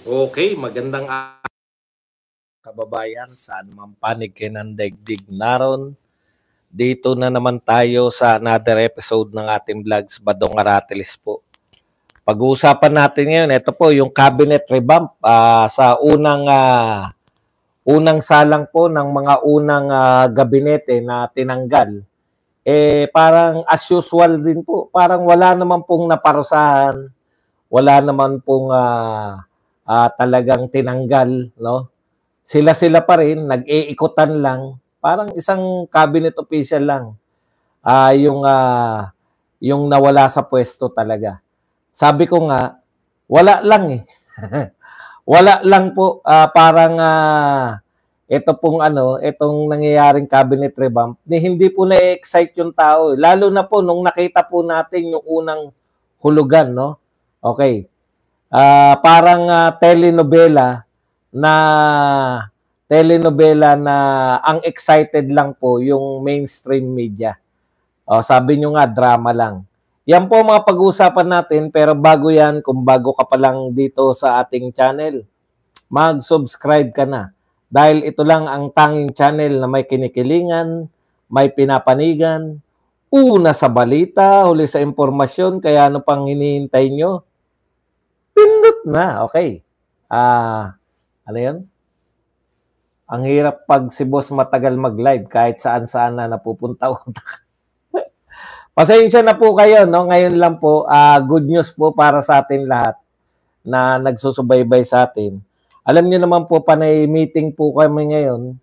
Okay, magandang kababayan, saan man panig ng daigdig naron. Dito na naman tayo sa another episode ng ating vlogs, Badong Aratilis po. Pag-uusapan natin ngayon, ito po yung cabinet revamp sa unang salang po ng mga unang gabinete na tinanggal. Parang as usual din po, parang wala naman pong naparusahan, wala naman pong talagang tinanggal, no? Sila-sila pa rin, nag-iikutan lang. Parang isang cabinet official lang. Yung nawala sa pwesto talaga. Sabi ko nga, wala lang eh. Wala lang po. Parang ito pong itong nangyayaring cabinet revamp, hindi po na-excite yung tao. Lalo na po nung nakita po natin yung unang hulugan, no? Okay. Parang na telenovela na ang excited lang po yung mainstream media. Sabi nyo nga, drama lang. Yan po mga pag-uusapan natin, pero bago yan, kung bago ka pa lang dito sa ating channel, mag-subscribe ka na. Dahil ito lang ang tanging channel na may kinikilingan, may pinapanigan, una sa balita, huli sa impormasyon, kaya ano pang hinihintay nyo? Pindot na, okay. Ano yan? Ang hirap pag si boss matagal mag-live kahit saan-saan na napupunta utak. Pasensya na po kayo, no? Ngayon lang po, good news po para sa atin lahat na nagsusubaybay sa atin. Alam niyo naman po, panay meeting po kami ngayon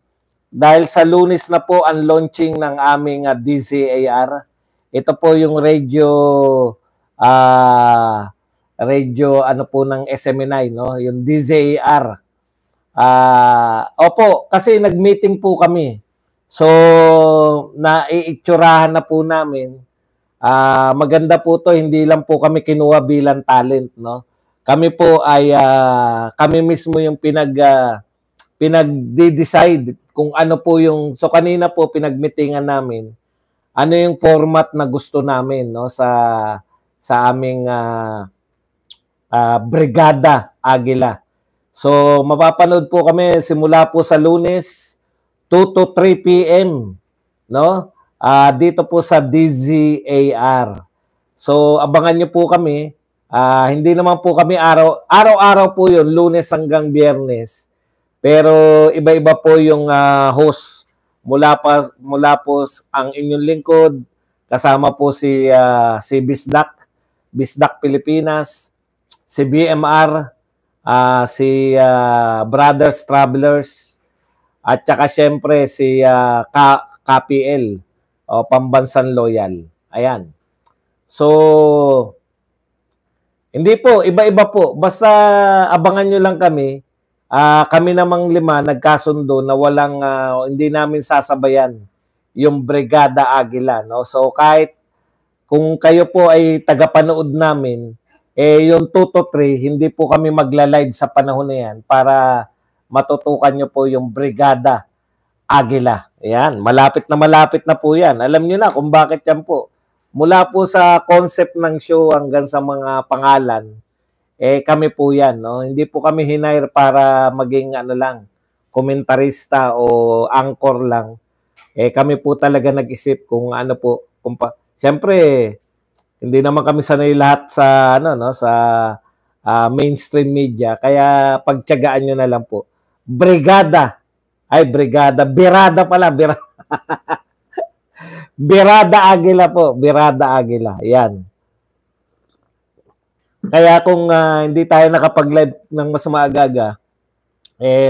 dahil sa Lunes na po ang launching ng aming DZAR. Ito po yung radio ano po ng SMNI, no? Yung DZAR. Opo, kasi nag-meeting po kami. So, naiitsurahan na po namin. Maganda po to, hindi lang po kami kinuha bilang talent, no? Kami po ay kami mismo yung pinag-decide kung ano po yung, so kanina po pinag-meetingan namin ano yung format na gusto namin, no, sa aming Brigada Agila. So, mapapanood po kami simula po sa Lunes, 2 to 3 p.m. No? Dito po sa DZAR. So, abangan nyo po kami. Hindi naman po kami araw-araw po yun, Lunes hanggang Biyernes. Pero iba-iba po yung host. Mula po ang inyong lingkod, kasama po si Bisdak Pilipinas, si BMR, si Brothers Travelers, at saka syempre si KPL o Pambansan Loyal. Ayan. So, hindi po, iba-iba po. Basta abangan nyo lang kami. Kami namang 5 nagkasundo na walang, hindi namin sasabayan yung Brigada Agila. No? So, kahit kung kayo po ay tagapanood namin, yung 2 to 3, hindi po kami magla-live sa panahon na yan para matutukan nyo po yung Brigada Agila. Ayan, malapit na po yan. Alam nyo na kung bakit yan po. Mula po sa concept ng show hanggang sa mga pangalan, kami po yan. No? Hindi po kami hinire para maging komentarista o anchor lang. Kami po talaga nag-isip kung ano po. Siyempre, hindi naman kami sanay lahat sa mainstream media, kaya pagtiyagaan nyo na lang po. Birada pala, Birada Agila po, Birada Agila. Yan. Kaya kung hindi tayo nakapag-live ng mas maaga,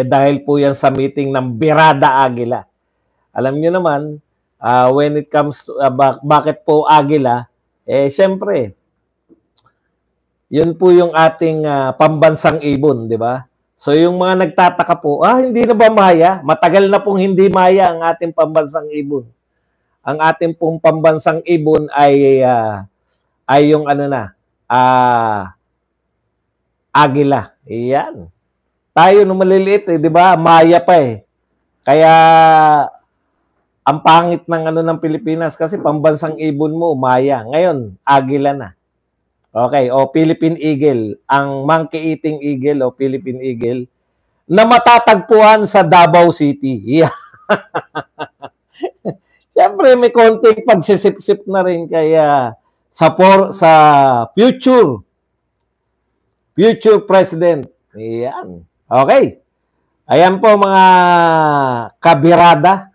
dahil po yan sa meeting ng Birada Agila. Alam niyo naman, when it comes to bakit po Agila, syempre, yun po yung ating pambansang ibon, di ba? So yung mga nagtataka po, hindi na ba maya? Matagal na pong hindi maya ang ating pambansang ibon. Ang ating pong pambansang ibon ay yung Agila. Iyan. Tayo nung maliliit, di ba? Maya pa eh. Kaya ang pangit ng ng Pilipinas kasi pambansang ibon mo, maya. Ngayon, Agila na. Okay, o Philippine Eagle, ang monkey eating eagle o Philippine Eagle na matatagpuan sa Davao City. Yeah. Siyempre may konting pagsisip-sip na rin kaya sa future president. Ayan. Okay. Ayan po mga kabirada.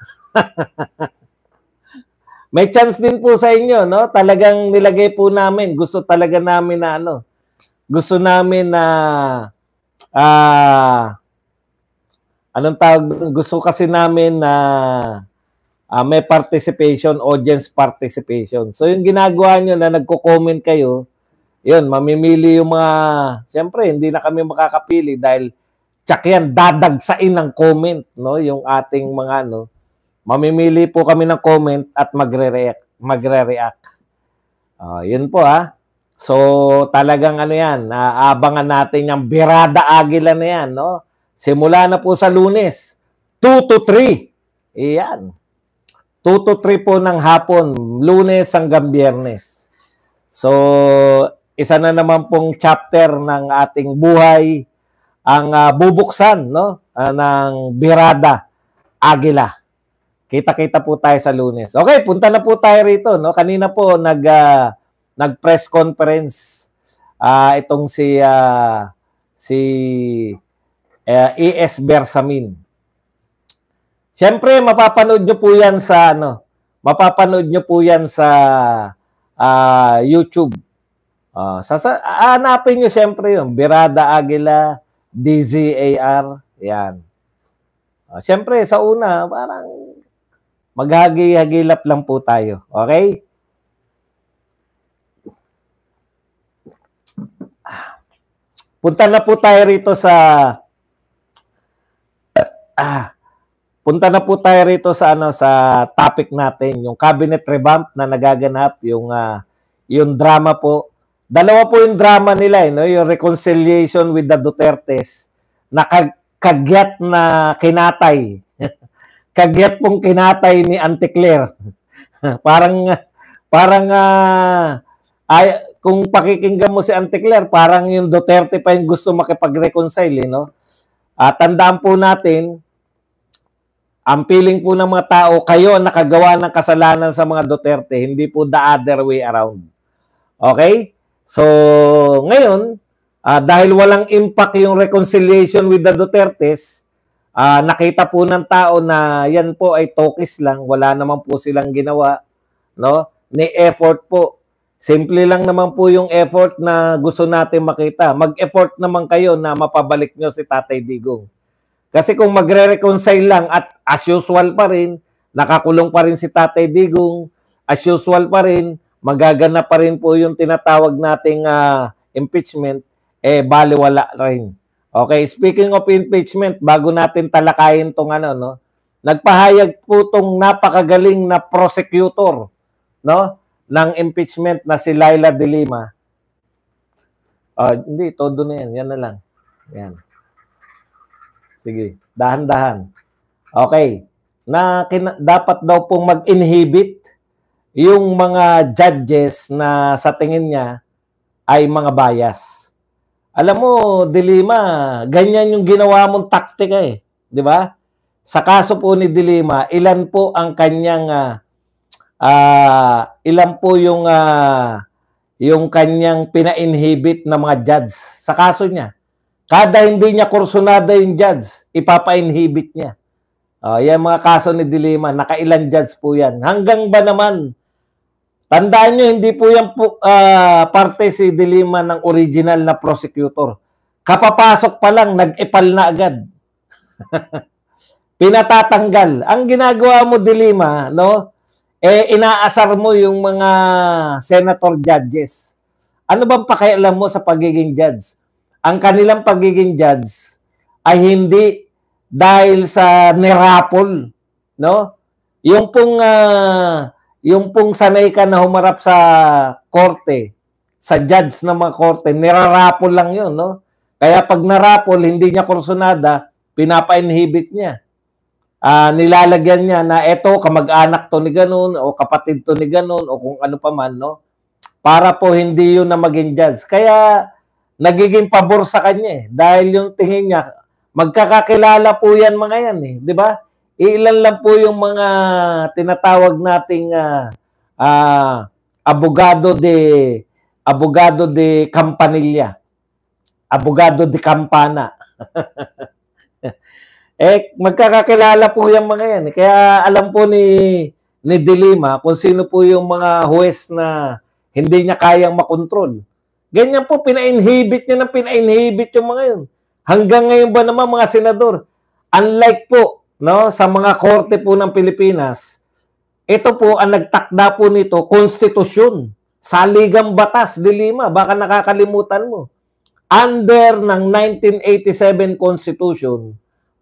May chance din po sa inyo, no? Talagang nilagay po namin. Gusto talaga namin na ano. Gusto namin na anong tawag? Gusto kasi namin na may participation, audience participation. So yung ginagawa nyo na nagko-comment kayo, yun, mamimili yung mga, siyempre, hindi na kami makakapili dahil tsak yan, dadagsain ng comment, no? Yung ating mga, no? Mamimili po kami ng comment at magre-react. Yun po, ha? So, talagang ano yan, abangan natin yung Birada Agila na yan, no? Simula na po sa Lunes, 2 to 3. Iyan. 2 to 3 po ng hapon, Lunes hanggang Biyernes. So, isa na naman pong chapter ng ating buhay ang bubuksan, no? Ng Birada Agila. Kita-kita po tayo sa Lunes. Okay, punta na po tayo rito, no? Kanina po nag-press conference itong si ES Bersamin. Siyempre, mapapanood nyo po yan sa YouTube. Hanapin nyo siyempre yung Birada Agila, DZAR, yan. Siyempre, sa una, parang maghagi-hagilap lang po tayo. Okay? Punta na po tayo rito sa sa topic natin, yung cabinet revamp na nagaganap, yung drama po. Dalawa po yung drama nila, no? Yung reconciliation with the Dutertes na kagyat na kinatay. Kagyat pong kinatay ni Auntie Claire. Kung pakikinggan mo si Auntie Claire, parang yung Duterte pa yung gusto makipag-reconcile, no? Tandaan po natin, ang feeling po ng mga tao, kayo nakagawa ng kasalanan sa mga Duterte, hindi po the other way around. Okay? So, ngayon, dahil walang impact yung reconciliation with the Dutertes, nakita po ng tao na yan po ay tokis lang, wala naman po silang ginawa, no? Ni effort po. Simple lang naman po yung effort na gusto natin makita. Mag-effort naman kayo na mapabalik nyo si Tatay Digong. Kasi kung magre-reconcile lang at as usual pa rin, nakakulong pa rin si Tatay Digong, as usual pa rin, magaganap pa rin po yung tinatawag nating impeachment, baliwala rin. Okay, speaking of impeachment, bago natin talakayin tong nagpahayag po tong napakagaling na prosecutor, no, ng impeachment na si Laila de Lima. Hindi, todo na yan. Yan na lang. Yan. Sige, dahan-dahan. Okay. Dapat daw pong mag-inhibit yung mga judges na sa tingin niya ay mga bias. Alam mo, de Lima, ganyan yung ginawa mong taktika eh. Di ba? Sa kaso po ni de Lima, ilan po ang kanyang ilan po yung kanyang pina-inhibit na mga judge sa kaso niya. Kada hindi niya kursunada yung judge, ipapa-inhibit niya. Yan mga kaso ni de Lima, nakailan judge po yan. Hanggang ba naman, tandaan nyo, hindi po yan parte si de Lima ng original na prosecutor. Kapapasok pa lang, nag-epal na agad. Pinatatanggal. Ang ginagawa mo, de Lima, no? Inaasar mo yung mga senator judges. Ano bang pakialam mo sa pagiging judge? Ang kanilang pagiging judge ay hindi dahil sa nerapol, no? Yung pong sanay ka na humarap sa korte, sa judge ng mga korte, nirarapol lang yun, no? Kaya pag narapol, hindi niya kursunada, pinapa-inhibit niya. Nilalagyan niya na eto, kamag-anak to ni ganun, o kapatid to ni ganun, o kung ano pa man, no? para po hindi yun na maging judge. Kaya nagiging pabor sa kanya dahil yung tingin niya, magkakakilala po yan mga yan di ba? Ilan lang po yung mga tinatawag nating abogado de Campanilla, abogado de Campana. Magkakakilala po yung mga yan. Kaya alam po ni De Lima kung sino po yung mga huwes na hindi niya kayang makontrol. Ganyan po, pina-inhibit niya ng pina-inhibit yung mga yun. Hanggang ngayon ba naman mga senador, unlike po sa mga korte po ng Pilipinas, ito po ang nagtakda po nito, konstitusyon, saligang batas, De Lima, baka nakakalimutan mo. Under ng 1987 Constitution,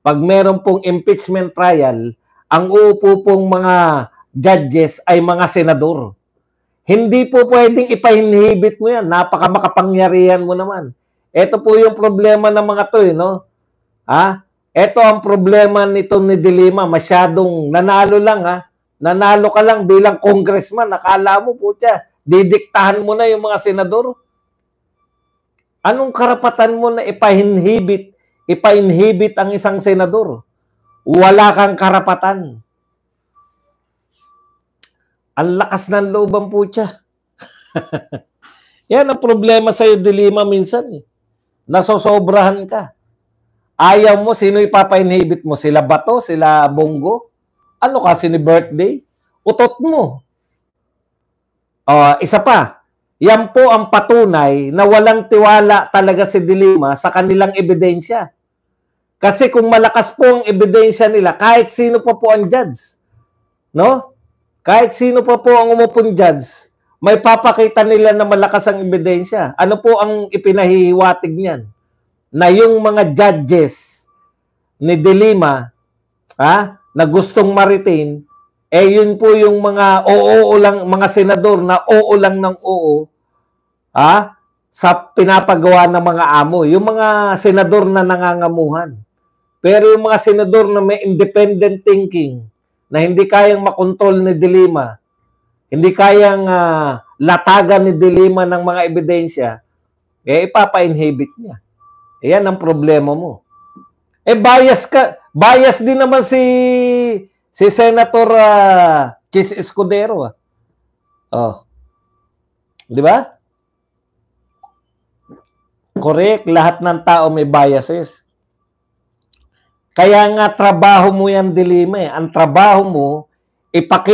pag meron pong impeachment trial, ang uupo pong mga judges ay mga senador. Hindi po pwedeng ipahinhibit mo yan. Napakamakapangyarihan mo naman. Ito po yung problema ng mga to, Ito ang problema nito ni De Lima. Masyadong nanalo lang, Nanalo ka lang bilang congressman. Nakala mo po didiktahan mo na yung mga senador. Anong karapatan mo na ipahinhibit ang isang senador? Wala kang karapatan. Ang lakas ng looban po siya. Yan ang problema sa'yo, De Lima, minsan. Nasosobrahan ka. Ayaw mo, sino ipapainhibit mo? Sila Bato? Sila Bongo? Ano kasi ni birthday? Utot mo. Isa pa. Yan po ang patunay na walang tiwala talaga si De Lima sa kanilang ebidensya. Kasi kung malakas po ang ebidensya nila, kahit sino pa po ang judge, kahit sino pa po ang umupong judge, may papakita nila na malakas ang ebidensya. Ano po ang ipinahihiwatig niyan? Na yung mga judges ni De Lima, na gustong ma-retain, yun po yung mga oo lang, mga senador na oo lang ng oo, sa pinapagawa ng mga amo. Yung mga senador na nangangamuhan. Pero yung mga senador na may independent thinking, na hindi kayang makontrol ni De Lima, hindi kayang latagan ni De Lima ng mga ebidensya, ipapa-inhibit niya. Yan ang problema mo. Bias ka. Bias din naman si Senator Chis Escudero. Di ba? Correct. Lahat ng tao may biases. Kaya nga trabaho mo yan, De Lima. Ang trabaho mo,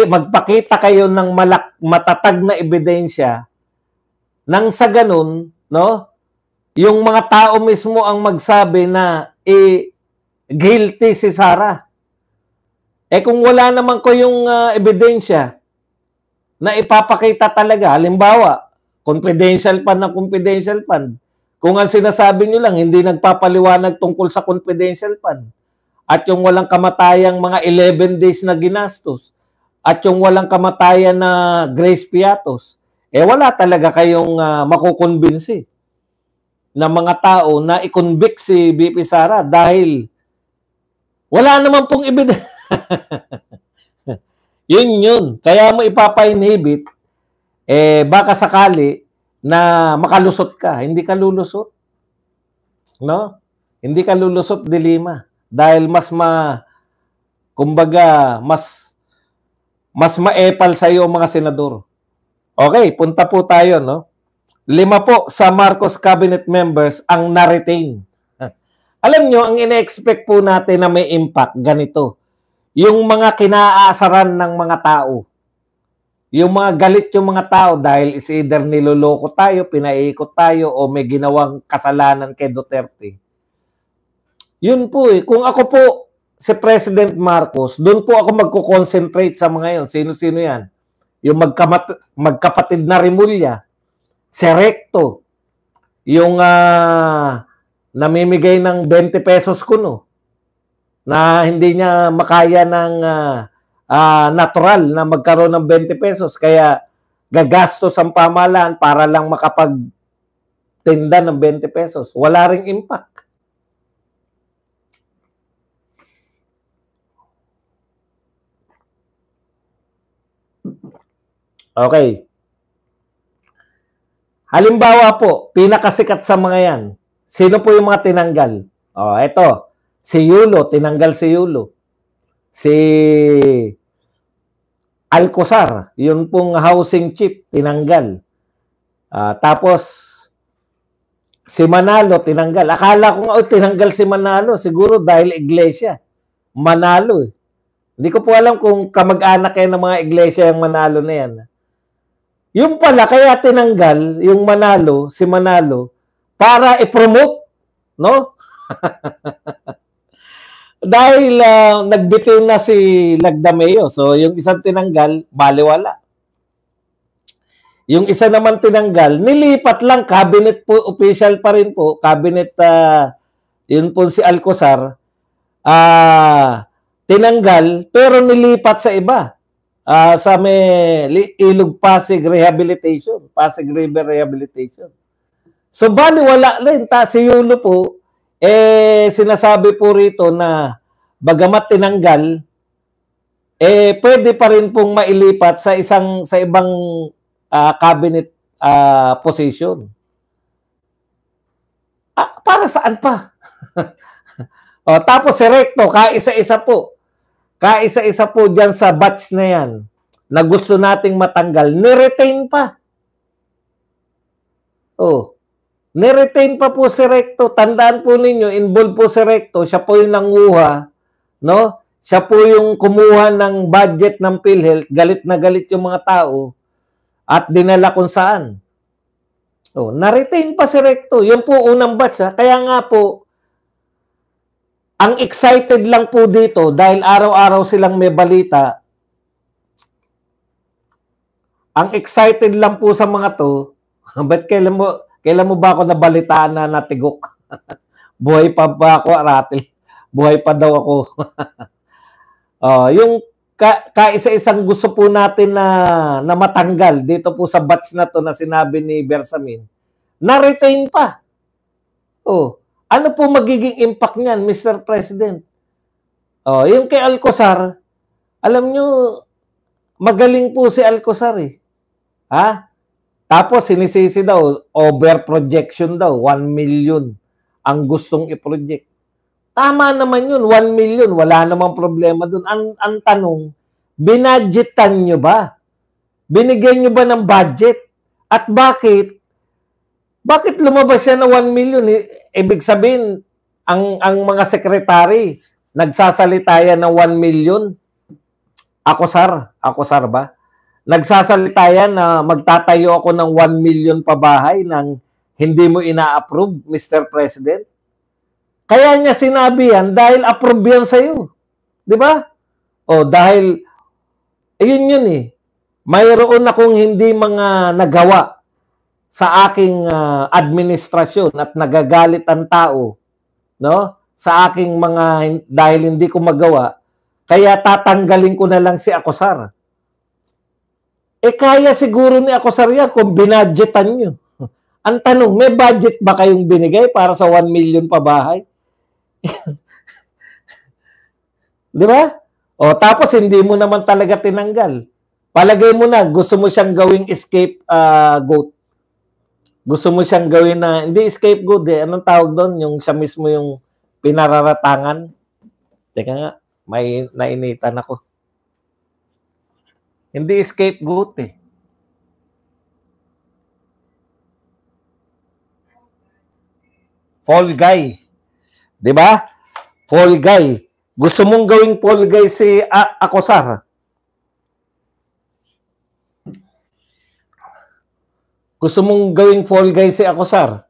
magpakita kayo ng matatag na ebidensya nang sa ganun, yung mga tao mismo ang magsabi na guilty si Sara. Kung wala naman ko yung ebidensya na ipapakita talaga, halimbawa, confidential fund na confidential fund, kung ang sinasabi nyo lang, hindi nagpapaliwanag tungkol sa confidential fund, at yung walang kamatayang mga 11 days na ginastos, at yung walang kamatayan na grace piatos, wala talaga kayong makukonbinsi na mga tao na i-convict si BP Sara dahil wala naman pong ebidensya. Yun. Kaya mo ipapa-inhibit, baka sakali na makalusot ka. Hindi ka lulusot. Hindi ka lulusot, De Lima. Dahil kumbaga, mas maepal sa iyo mga senador. Okay, punta po tayo, 5 po sa Marcos cabinet members ang na-retain. Alam nyo, ang ina-expect po natin na may impact, ganito. Yung mga kinaasaran ng mga tao. Yung mga galit yung mga tao dahil is either niloloko tayo, pinaiikot tayo, o may ginawang kasalanan kay Duterte. Yun po Kung ako po si President Marcos, doon po ako magko-concentrate sa mga yun. Sino-sino yan? Yung magkapatid na Rimulya, si Recto, yung namimigay ng 20 pesos kuno na hindi niya makaya ng natural na magkaroon ng 20 pesos kaya gagastos ang pamahalaan para lang makapagtinda ng 20 pesos. Wala ring impact. Okay. Halimbawa po, pinakasikat sa mga yan. Sino po yung mga tinanggal? Oh, eto. Si Yulo, tinanggal si Yulo. Si Alcozar, yun pong housing chief, tinanggal. Tapos, si Manalo, tinanggal. Akala ko nga, tinanggal si Manalo. Siguro dahil iglesia. Manalo eh. Hindi ko po alam kung kamag-anak kayo ng mga iglesia yung Manalo na yan. Yung pala, kaya tinanggal yung Manalo, si Manalo, para i-promote, no? Dahil nagbitiw na si Lagdameo. So, yung isang tinanggal, baliwala. Yung isa naman tinanggal, nilipat lang, cabinet po, official pa rin po, cabinet, yun po si Alcozar, tinanggal, pero nilipat sa iba. Sa may Ilog Pasig Rehabilitation, Pasig River Rehabilitation. So, baliwala rin. Si Yulo po, sinasabi po rito na bagamat tinanggal, pwede pa rin pong mailipat sa ibang cabinet position. Para saan pa? Tapos si Recto, kaisa-isa po dyan sa batch na yan na gusto nating matanggal, niretain pa. Niretain pa po si Recto. Tandaan po ninyo, involved po si Recto. Siya po yung nanguha, no? Siya po yung kumuha ng budget ng PhilHealth. Galit na galit yung mga tao at dinala kung saan. Naretain pa si Recto. Yan po unang batch. Kaya nga po, ang excited lang po dito dahil araw-araw silang may balita. Ang excited lang po sa mga to, ba't kailan mo ba ako nabalitaan na natigok? Buhay pa ba ako, Aratil? Buhay pa daw ako. Yung kaisa-isang gusto po natin na matanggal dito po sa batch na to na sinabi ni Bersamin, na-retain pa. Ano po magiging impact niyan, Mr. President? Yung kay Alcozar, alam nyo, magaling po si Alcozar eh. Tapos sinisisi daw, over projection daw, 1 million ang gustong i-project. Tama naman yun, 1 million, wala namang problema dun. Ang tanong, binadgetan nyo ba? Binigyan nyo ba ng budget? At bakit lumabas siya na 1 million? Ibig sabihin, ang mga sekretary, nagsasalita yan ng 1 million. Akosar ba? Nagsasalita yan na magtatayo ako ng 1 million pabahay nang hindi mo ina-approve, Mr. President. Kaya niya sinabi yan dahil approve yan sa'yo. Di ba? Dahil, yun eh. Mayroon akong hindi mga nagawa sa aking administrasyon at nagagalit ang tao, no? Sa aking dahil hindi ko magawa, kaya tatanggalin ko na lang si Akosar. Kaya siguro ni Akosar yan kung binadgetan nyo. Ang tanong, may budget ba kayong binigay para sa 1 million pabahay? Di ba? Tapos hindi mo naman talaga tinanggal. Palagay mo na, gusto mo siyang gawing scapegoat. Gusto mo siyang gawin na, hindi scapegoat eh. Anong tawag doon? Yung siya mismo yung pinararatangan. Teka nga, may nainitan ako. Hindi scapegoat eh. Fall guy. Diba? Fall guy. Gusto mong gawing fall guy si Akosar. Gusto mong gawing fall guy si Akosar.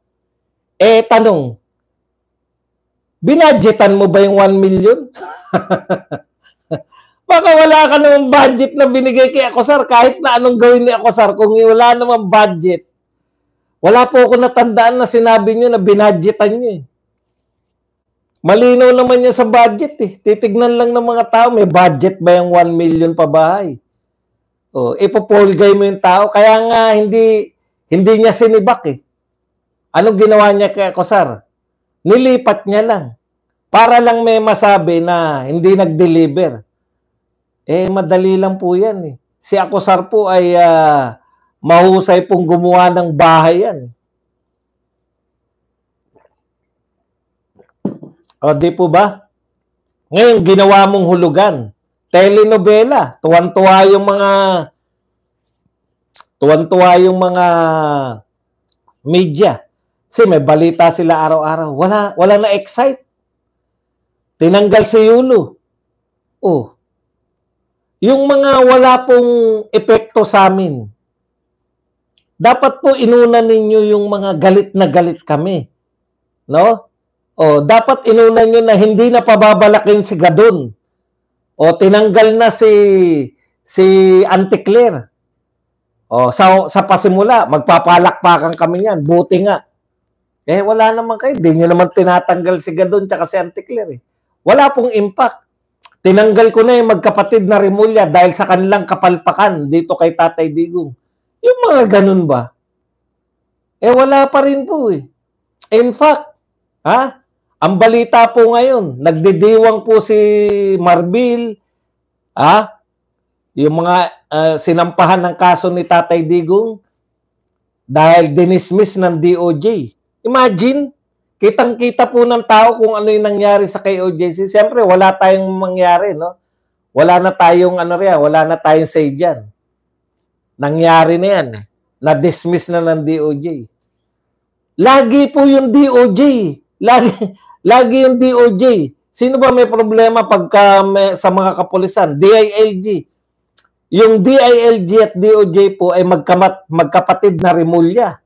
Tanong, binadgetan mo ba yung 1 million? Baka wala ka namang budget na binigay kay Akosar kahit na anong gawin ni Akosar kung wala namang budget. Wala po ako natandaan na sinabi nyo na binadgetan nyo eh. Malinaw naman yan sa budget eh. Titignan lang ng mga tao, may budget ba yung 1 million pabahay? Ipopolgay mo yung tao. Kaya nga hindi niya sinibak eh. Anong ginawa niya kay Akosar? Nilipat niya lang. Para lang may masabi na hindi nag-deliver. Madali lang po yan eh. Si Akosar po ay Mahusay pong gumawa ng bahay yan. O, di po ba? Ngayon, ginawa mong hulugan. Telenovela. Tuwan-tuwa yung mga media. Kasi may balita sila araw-araw. Wala na-excite. Tinanggal si Yulo. Oh. Yung mga wala pong epekto sa amin. Dapat po inuna ninyo yung mga galit na galit kami. No? O, dapat inuna nyo na hindi na pababalakin si Gadon. O, tinanggal na si Auntie Claire. O, sa pasimula, magpapalakpakan kami yan. Buti nga. Wala naman kayo. Hindi nyo naman tinatanggal si Gadon tsaka si Auntie Claire. Wala pong impact. Tinanggal ko na yung magkapatid na Remulla dahil sa kanilang kapalpakan dito kay Tatay Digong. Yung mga ganun ba? Wala pa rin po eh. In fact, ang balita po ngayon, nagdidiwang po si Marbil, yung mga sinampahan ng kaso ni Tatay Digong dahil dinismiss ng DOJ. Imagine, kitang-kita po ng tao kung ano yung nangyari sa KOJC. Siyempre, wala tayong mangyari, no? Wala na tayong wala na tayong say dyan. Nangyari na yan. Na-dismiss na ng DOJ. Lagi po yung DOJ. Lagi yung DOJ. Sino ba may problema pagka sa mga kapulisan? DILG. Yung DILG at DOJ po ay magkapatid na Remulla.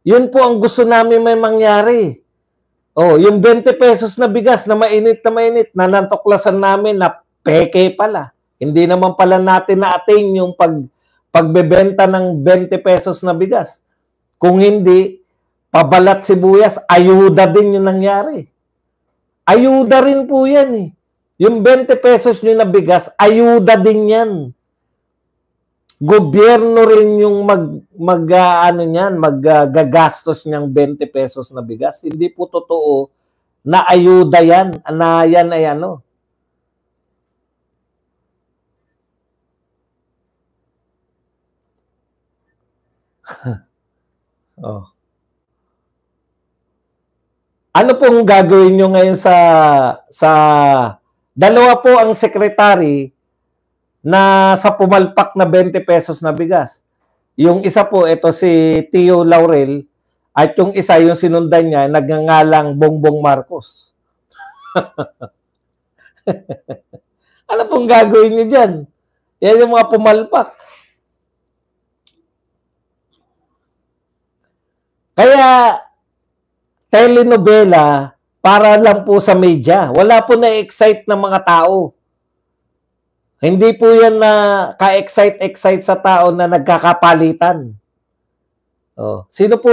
Yun po ang gusto namin may mangyari. Yung 20 pesos na bigas na mainit, nanantuklasan namin na peke pala. Hindi naman pala natin na-attain yung pagbebenta ng 20 pesos na bigas. Kung hindi, pabalat sibuyas, ayuda din yung nangyari. Ayuda rin po yan eh. Yung 20 pesos nyo na bigas, ayuda din yan. Gobyerno rin yung magagastos niyang 20 pesos na bigas. Hindi po totoo na ayuda yan. Na yan ay Ano pong gagawin nyo ngayon sa dalawa po ang sekretary na sa pumalpak na 20 pesos na bigas. Yung isa po, ito si Tio Laurel, at yung isa, yung sinundan niya, nagngangalang Bongbong Marcos. Ano pong gagawin nyo dyan? Yan yung mga pumalpak. Kaya, telenovela, para lang po sa media. Wala po na-excite ng mga tao. Hindi po yan na ka-excite sa tao na nagkakapalitan. Sino po,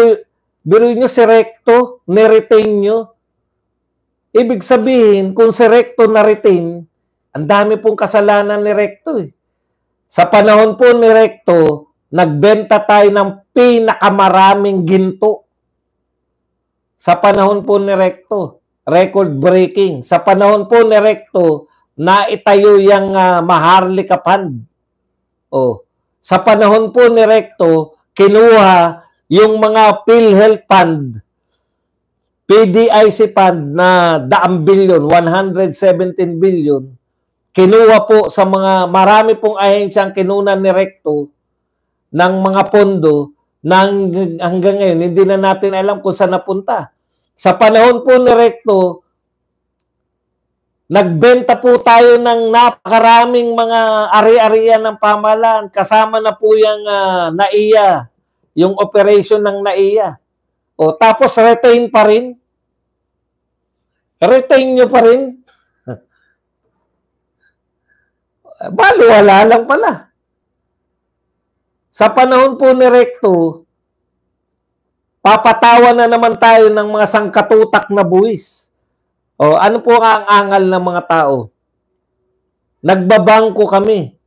biro nyo si Recto, ni-retain nyo. Ibig sabihin, kung si Recto na-retain, ang dami pong kasalanan ni Recto eh. Sa panahon po ni Recto, nagbenta tayo ng pinakamaraming ginto. Sa panahon po ni Recto, record breaking. Sa panahon po ni Recto, naitayo yung Maharlika Fund. Sa panahon po ni Recto, kinuha yung mga PhilHealth Fund, PDIC Fund na 100 billion, 117 billion, kinuha po sa mga, marami pong ahensyang kinunan ni Recto ng mga pondo na hanggang ngayon, hindi na natin alam kung saan napunta. Sa panahon po ni Recto, nagbenta po tayo ng napakaraming mga ari-arian ng pamahalaan. Kasama na po yung NAIA, yung operation ng NAIA. Tapos retain pa rin. Retain nyo pa rin. Baliwala lang pala. Sa panahon po ni Recto, papatawa na naman tayo ng mga sangkatutak na buwis. Ano po ang angal ng mga tao? Nagbabangko kami.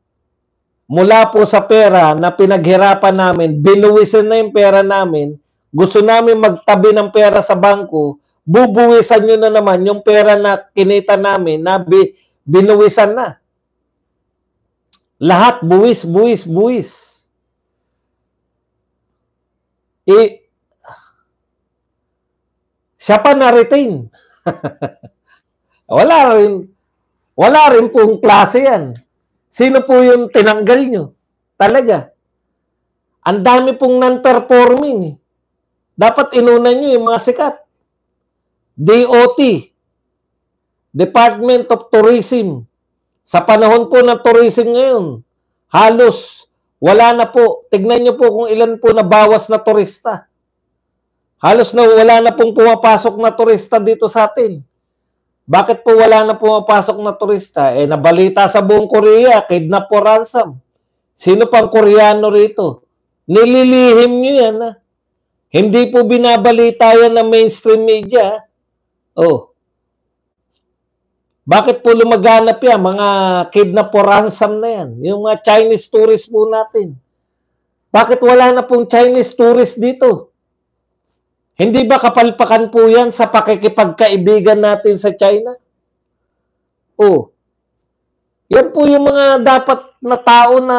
Mula po sa pera na pinaghirapan namin, binuwisan na yung pera namin, gusto namin magtabi ng pera sa bangko, bubuwisan nyo na naman yung pera na kinita namin na binuwisan na. Lahat buwis. Eh, siya pa na-retain. Wala rin pong klase yan. Sino po yung tinanggal nyo? Talaga. Ang dami pong non-performing. Dapat inunan nyo yung mga sikat. DOT, Department of Tourism. Sa panahon po ng tourism ngayon, halos wala na po. Tignan nyo po kung ilan po nabawas na turista. Halos na wala na pong pumapasok na turista dito sa atin. Bakit po wala na pumapasok na turista? Eh, nabalita sa buong Korea, kidnap for ransom. Sino pang Koreano rito? Nililihim nyo yan. Ha? Hindi po binabalita yan ng mainstream media. Oh. Bakit po lumaganap yan? Mga kidnap for ransom na yan. Yung mga Chinese tourists po natin. Bakit wala na pong Chinese tourists dito? Hindi ba kapalpakan po yan sa pakikipagkaibigan natin sa China? Oh. Yan po yung mga dapat na tao na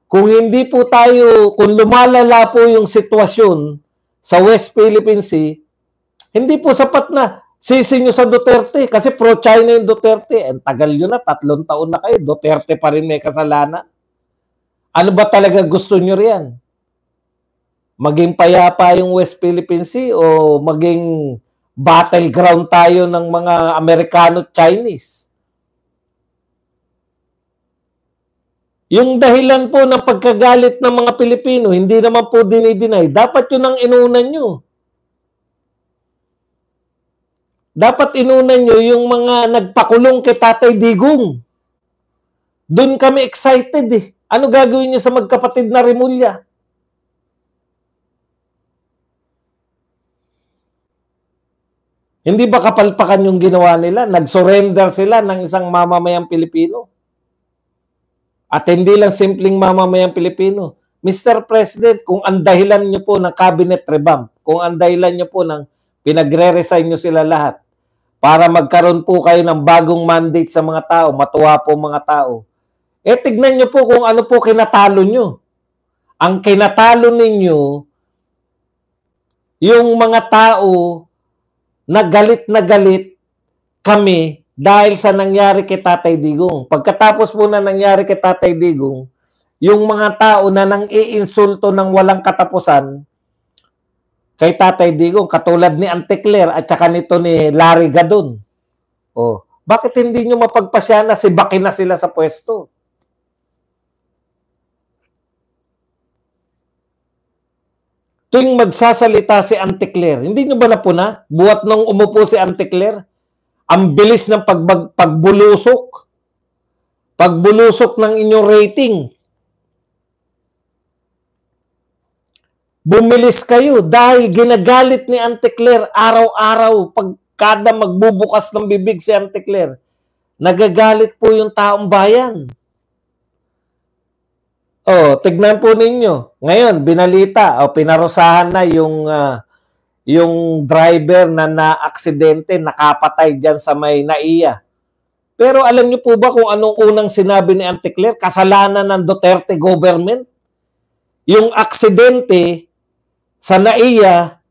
kung hindi po tayo, kung lumalala po yung sitwasyon sa West Philippine Sea, hindi po sapat na sisi nyo sa Duterte kasi pro-China yung Duterte. Ang tagal nyo na, 3 taon na kayo, Duterte pa rin may kasalanan. Ano ba talaga gusto nyo riyan? Maging payapa yung West Philippine Sea o maging battleground tayo ng mga Amerikano-Chinese? Yung dahilan po ng pagkagalit ng mga Pilipino, hindi naman po dinideny. Dapat yun ang inunan nyo. Dapat inunan nyo yung mga nagpakulong kay Tatay Digong. Doon kami excited eh. Ano gagawin nyo sa magkapatid na Rimulya? Hindi ba kapalpakan yung ginawa nila? Nag-surrender sila ng isang mamamayang Pilipino. At hindi lang simpleng mamamayang Pilipino. Mr. President, kung ang dahilan nyo po ng cabinet revamp, kung ang dahilan nyo po ng pinagre-resign nyo sila lahat, para magkaroon po kayo ng bagong mandate sa mga tao, matuwa po mga tao, eh tignan nyo po kung ano po kinatalo nyo. Ang kinatalo ninyo, yung mga tao na galit kami dahil sa nangyari kay Tatay Digong. Pagkatapos po na nangyari kay Tatay Digong, yung mga tao na nang iinsulto ng walang katapusan kay Tatay Digong, katulad ni Auntie Claire at saka nito ni Larry Gadon. Oh, bakit hindi nyo mapagpasya na si Baki na sila sa pwesto? Tuwing magsasalita si Auntie Claire, hindi nyo ba napuna? Buhat nung umupo si Auntie Claire, ang bilis ng pagbulusok. Pagbulusok ng inyong rating. Bumilis kayo dahil ginagalit ni Auntie Claire araw-araw. Pagkada magbubukas ng bibig si Auntie Claire, nagagalit po yung taong bayan. Oh, tignan po ninyo. Ngayon, binalita o pinarusahan na yung driver na na-aksidente, nakapatay dyan sa may NAIA. Pero alam niyo po ba kung anong unang sinabi ni Auntie Claire? Kasalanan ng Duterte government. Yung aksidente sa NAIA,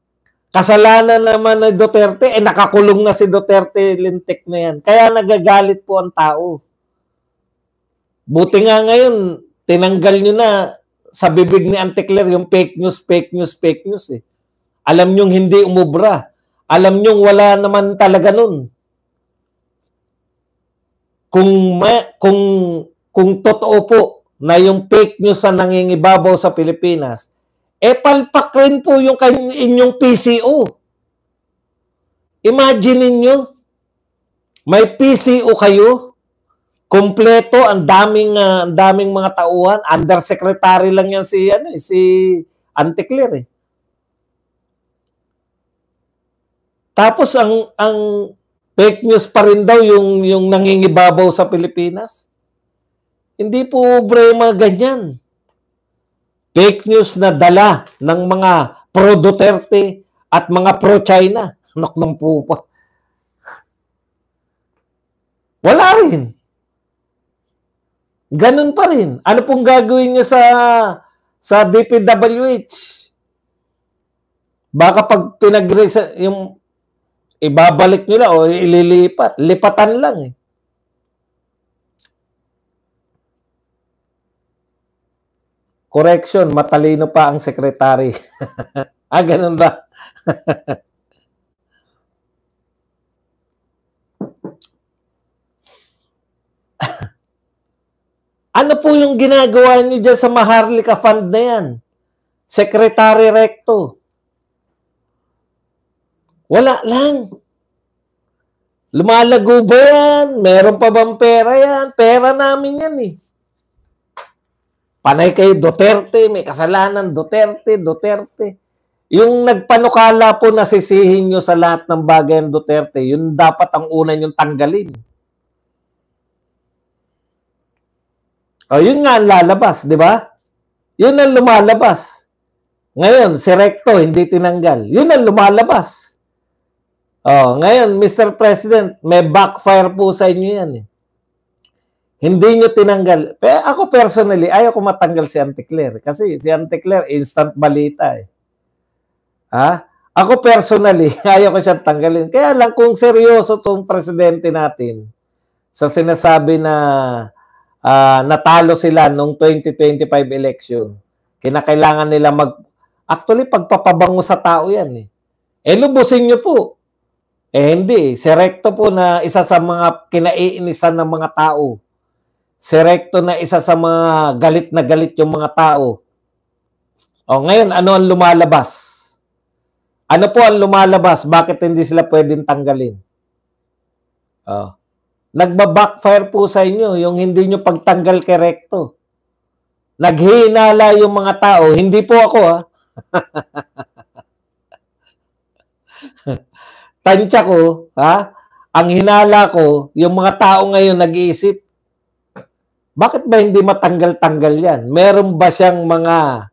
kasalanan naman ng Duterte, nakakulong na si Duterte lintik na yan. Kaya nagagalit po ang tao. Buti nga ngayon, tinanggal nyo na sa bibig ni Auntie Claire yung fake news eh. Alam nyo hindi umubra. Alam nyo wala naman talaga nun. Kung totoo po na yung fake news na nangingibabaw sa Pilipinas, palpak rin po yung inyong PCO. Imagine niyo, may PCO kayo, kompleto, ang daming mga tauhan, undersecretary lang yan si Auntie Claire eh. Tapos ang fake news pa rin daw yung nangingibabaw sa Pilipinas. Hindi po problema ganyan. Fake news na dala ng mga pro-Duterte at mga pro-China. Anak ng pupa. Wala rin. Ganun pa rin. Ano pong gagawin niya sa DPWH. Baka pag yung ibabalik nila o ililipat, lipatan lang eh. Correction, matalino pa ang sekretary. Ganun ba? Ano po yung ginagawa niyo dyan sa Maharlika Fund na yan? Secretary Recto. Wala lang. Lumalago ba yan? Meron pa bang pera yan? Pera namin yan eh. Panay kayo Duterte, may kasalanan Duterte. Yung nagpanukala po na sisihin nyo sa lahat ng bagay ng Duterte, yun dapat ang una nyong tanggalin. O, yun nga ang lalabas, di ba? Yun ang lumalabas. Ngayon, si Recto hindi tinanggal. Yun ang lumalabas. O, ngayon, Mr. President, may backfire po sa inyo yan eh. Hindi nyo tinanggal. Pero ako personally, ayaw ko matanggal si Auntie Claire. Kasi si Auntie Claire, instant balita eh. Ako personally, ayaw ko siyang tanggalin. Kaya lang kung seryoso tong presidente natin sa sinasabi na natalo sila nung 2025 election, kinakailangan nila actually, pagpapabango sa tao yan eh. Lubusin nyo po. Hindi. Si Recto po na isa sa mga kinaiinisan ng mga tao. Si Recto na isa sa mga galit na galit yung mga tao. O ngayon, ano ang lumalabas? Ano po ang lumalabas? Bakit hindi sila pwedeng tanggalin? Nagba-backfire po sa inyo yung hindi nyo pagtanggal kay Recto. Naghihinala yung mga tao. Hindi po ako Tansya ko, ang hinala ko, yung mga tao ngayon nag-iisip, bakit ba hindi matanggal-tanggal yan? Meron ba siyang mga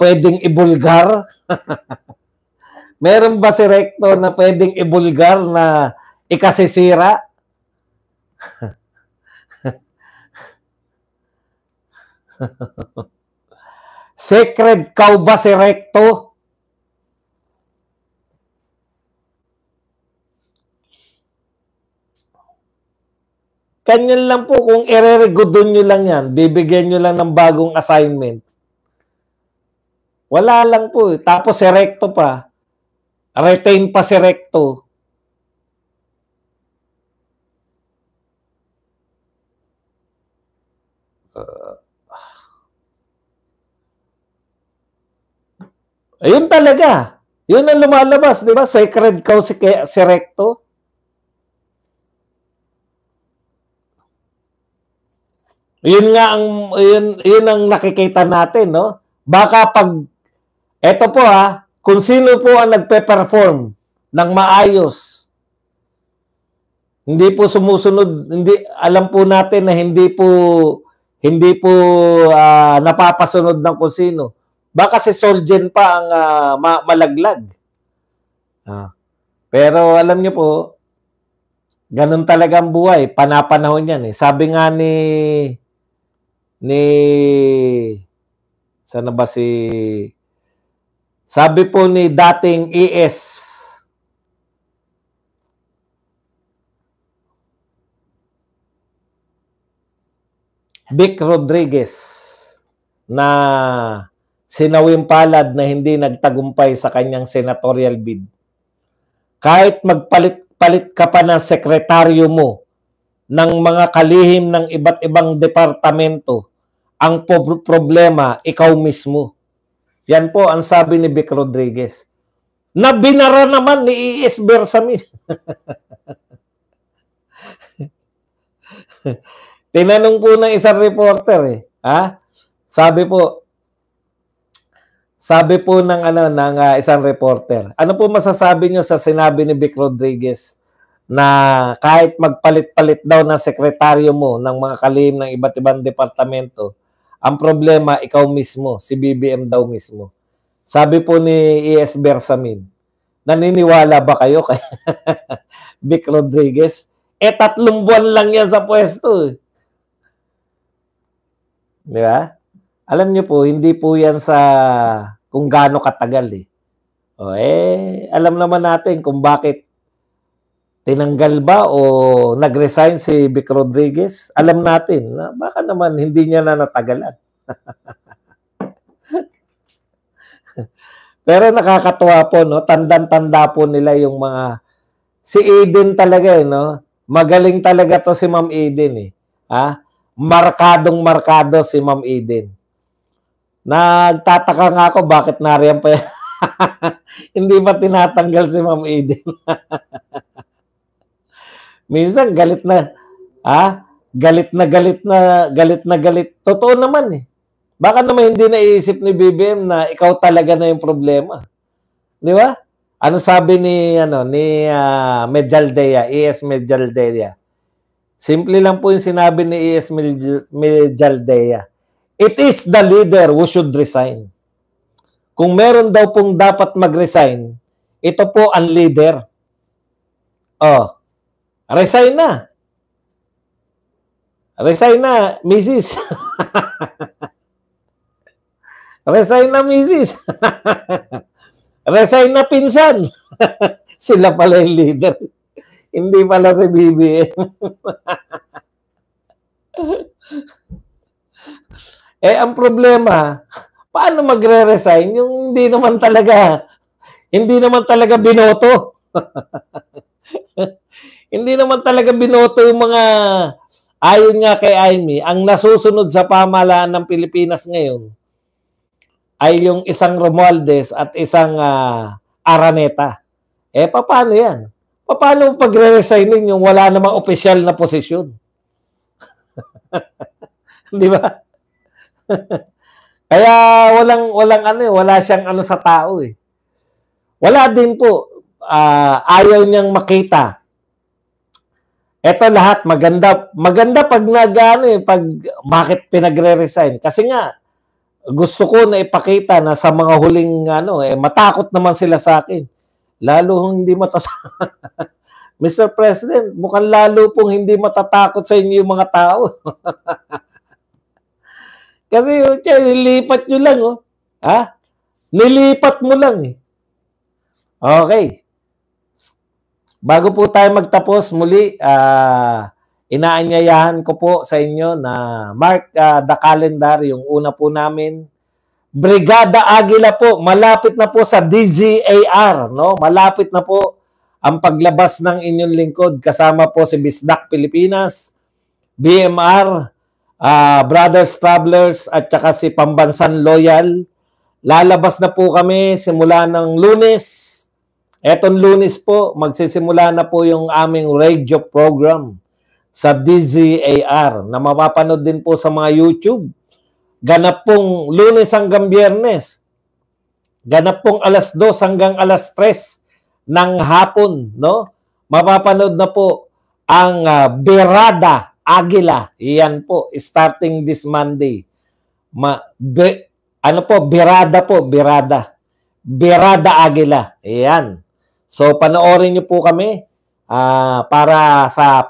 pwedeng ibulgar? Meron ba si Recto na pwedeng ibulgar na ikasisira? Sacred cow ba si Recto? Kanyan lang po, kung ireregudon nyo lang yan, bibigyan nyo lang ng bagong assignment. Wala lang po. Tapos si Recto pa. Retain pa si Recto. Ayun talaga. Yun ang lumalabas, di ba? Sacred cow si Recto. Yun nga ang yun ang nakikita natin, no? Baka pag eto po kung sino po ang nagpe-perform ng maayos. Hindi po sumusunod, hindi alam po natin na hindi po napapasunod ng kung sino. Baka si Solgen pa ang malaglag. Pero alam niyo po, ganun talaga ang buhay, panapanahon yan eh. Sabi nga sana ba sabi po ni dating ES Vic Rodriguez na sinawing palad na hindi nagtagumpay sa kanyang senatorial bid. Kahit magpalit-palit ka pa ng sekretaryo mo ng mga kalihim ng iba't ibang departamento, ang problema, ikaw mismo. Yan po ang sabi ni Vic Rodriguez. Na binara naman ni E.S. Bersamin. Tinanong po ng isang reporter Sabi po ng isang reporter, ano po masasabi niyo sa sinabi ni Vic Rodriguez na kahit magpalit-palit daw ng sekretaryo mo ng mga kalihim ng iba't ibang departamento, ang problema, ikaw mismo, si BBM daw mismo. Sabi po ni E.S. Bersamin, naniniwala ba kayo kay Vic Rodriguez? 3 buwan lang yan sa pwesto. Di ba? Alam niyo po, hindi po yan sa kung gaano katagal eh. O alam naman natin kung bakit tinanggal ba o nag-resign si Vic Rodriguez. Alam natin na baka naman hindi niya na natagalan. Pero nakakatuwa po, no? Tandang-tanda po nila yung mga... Si Eden talaga, no? Magaling talaga to si Ma'am Eden, eh. Ha? Markadong-markado si Ma'am Eden. Nagtataka nga ako bakit nariyan pa yan. Hindi ba tinatanggal si Ma'am Eden? Minsan galit na, galit na galit. Totoo naman eh. Baka naman hindi naiisip ni BBM na ikaw talaga na yung problema. Di ba? Ano sabi ni Medjaldea, ES Medjaldea? Simple lang po yung sinabi ni ES Medjaldea. It is the leader who should resign. Kung meron daw pong dapat mag-resign, ito po ang leader. Oh, resign na. Resign na, Mrs. Resign na, Mrs. Resign na, pinsan. Sila pala yung leader. Hindi pala si BBM. Ang problema, paano magre-resign yung hindi naman talaga binoto. Hindi naman talaga binoto yung mga ayon nga kay Amy, ang nasusunod sa pamahalaan ng Pilipinas ngayon ay yung isang Romualdez at isang Araneta. Paano yan? Paano pagre-resignin yung wala namang opisyal na posisyon? Di ba? Kaya wala siyang sa tao eh. Wala din po, ayaw niyang makita. Ito lahat maganda pag bakit pinagre-resign? Kasi nga gusto ko na ipakita na sa mga huling matakot naman sila sa akin. Lalo hindi matatakot. Mr. President, mukhang lalo pong hindi matatakot sa inyo yung mga tao. Kasi nilipat nyo lang, oh. Nilipat mo lang, eh. Okay. Bago po tayo magtapos, muli, inaanyayahan ko po sa inyo na mark the calendar, yung una po namin. Brigada Aguila po, malapit na po sa DZAR, no? Malapit na po ang paglabas ng inyong lingkod. Kasama po si Bisdak Pilipinas, BMR, Brothers Travelers at saka si Pambansan Loyal. Lalabas na po kami simula ng Lunes. Etong Lunes po, magsisimula na po yung aming radio program sa DZAR na mapapanood din po sa mga YouTube. Ganap pong Lunes hanggang Biyernes. Ganap pong alas 2 hanggang alas 3 ng hapon, no? Mapapanood na po ang Berada Aguila. Iyan po, starting this Monday. Berada Aguila. Iyan. So, panoorin niyo po kami para sa